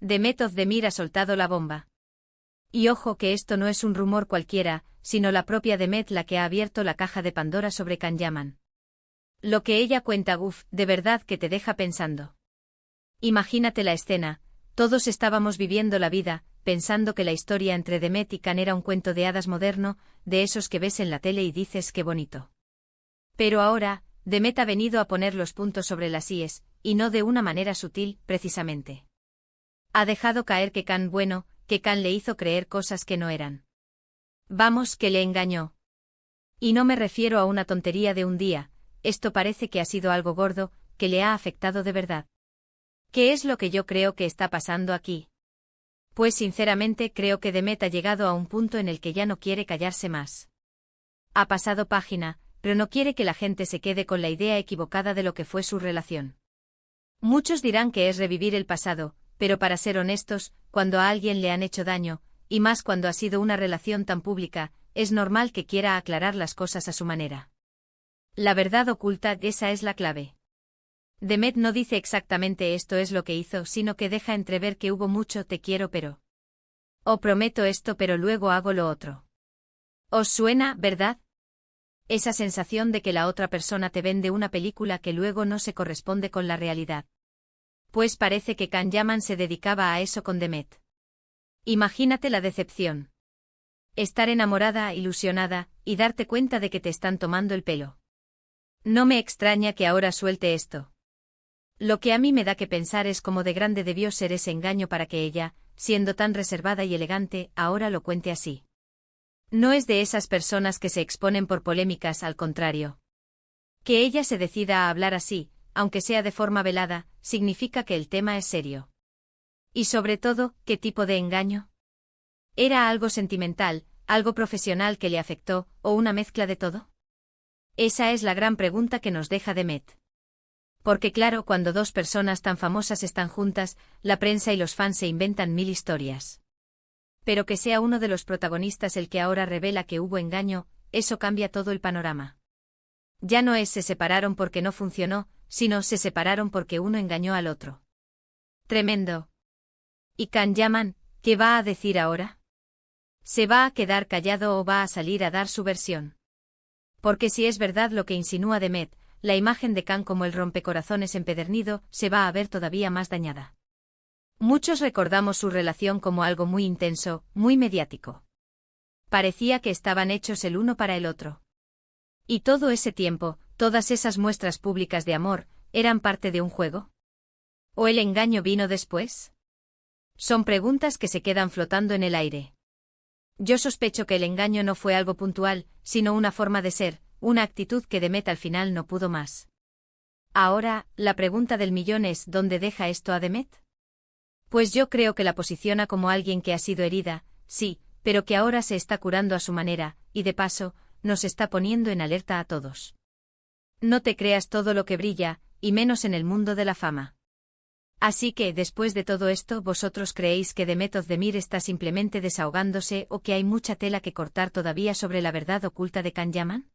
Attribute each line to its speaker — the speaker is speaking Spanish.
Speaker 1: Demet Özdemir ha soltado la bomba. Y ojo que esto no es un rumor cualquiera, sino la propia Demet la que ha abierto la caja de Pandora sobre Can Yaman. Lo que ella cuenta, de verdad que te deja pensando. Imagínate la escena, todos estábamos viviendo la vida, pensando que la historia entre Demet y Can era un cuento de hadas moderno, de esos que ves en la tele y dices qué bonito. Pero ahora, Demet ha venido a poner los puntos sobre las íes, y no de una manera sutil, precisamente. Ha dejado caer que Can le hizo creer cosas que no eran. Vamos, que le engañó. Y no me refiero a una tontería de un día, esto parece que ha sido algo gordo, que le ha afectado de verdad. ¿Qué es lo que yo creo que está pasando aquí? Pues sinceramente creo que Demet ha llegado a un punto en el que ya no quiere callarse más. Ha pasado página, pero no quiere que la gente se quede con la idea equivocada de lo que fue su relación. Muchos dirán que es revivir el pasado, pero para ser honestos, cuando a alguien le han hecho daño, y más cuando ha sido una relación tan pública, es normal que quiera aclarar las cosas a su manera. La verdad oculta, esa es la clave. Demet no dice exactamente esto es lo que hizo, sino que deja entrever que hubo mucho te quiero pero. O prometo esto pero luego hago lo otro. ¿Os suena, verdad? Esa sensación de que la otra persona te vende una película que luego no se corresponde con la realidad. Pues parece que Can Yaman se dedicaba a eso con Demet. Imagínate la decepción. Estar enamorada, ilusionada, y darte cuenta de que te están tomando el pelo. No me extraña que ahora suelte esto. Lo que a mí me da que pensar es cómo de grande debió ser ese engaño para que ella, siendo tan reservada y elegante, ahora lo cuente así. No es de esas personas que se exponen por polémicas, al contrario. Que ella se decida a hablar así, aunque sea de forma velada, significa que el tema es serio. Y sobre todo, ¿qué tipo de engaño? ¿Era algo sentimental, algo profesional que le afectó, o una mezcla de todo? Esa es la gran pregunta que nos deja Demet. Porque claro, cuando dos personas tan famosas están juntas, la prensa y los fans se inventan mil historias. Pero que sea uno de los protagonistas el que ahora revela que hubo engaño, eso cambia todo el panorama. Ya no es se separaron porque no funcionó, sino se separaron porque uno engañó al otro. Tremendo. ¿Y Can Yaman, qué va a decir ahora? ¿Se va a quedar callado o va a salir a dar su versión? Porque si es verdad lo que insinúa Demet, la imagen de Can como el rompecorazones empedernido se va a ver todavía más dañada. Muchos recordamos su relación como algo muy intenso, muy mediático. Parecía que estaban hechos el uno para el otro. Y todo ese tiempo, todas esas muestras públicas de amor, ¿eran parte de un juego? ¿O el engaño vino después? Son preguntas que se quedan flotando en el aire. Yo sospecho que el engaño no fue algo puntual, sino una forma de ser, una actitud que Demet al final no pudo más. Ahora, la pregunta del millón es ¿dónde deja esto a Demet? Pues yo creo que la posiciona como alguien que ha sido herida, sí, pero que ahora se está curando a su manera, y de paso, nos está poniendo en alerta a todos. No te creas todo lo que brilla, y menos en el mundo de la fama. Así que, después de todo esto, ¿vosotros creéis que Demet Özdemir está simplemente desahogándose o que hay mucha tela que cortar todavía sobre la verdad oculta de Can Yaman?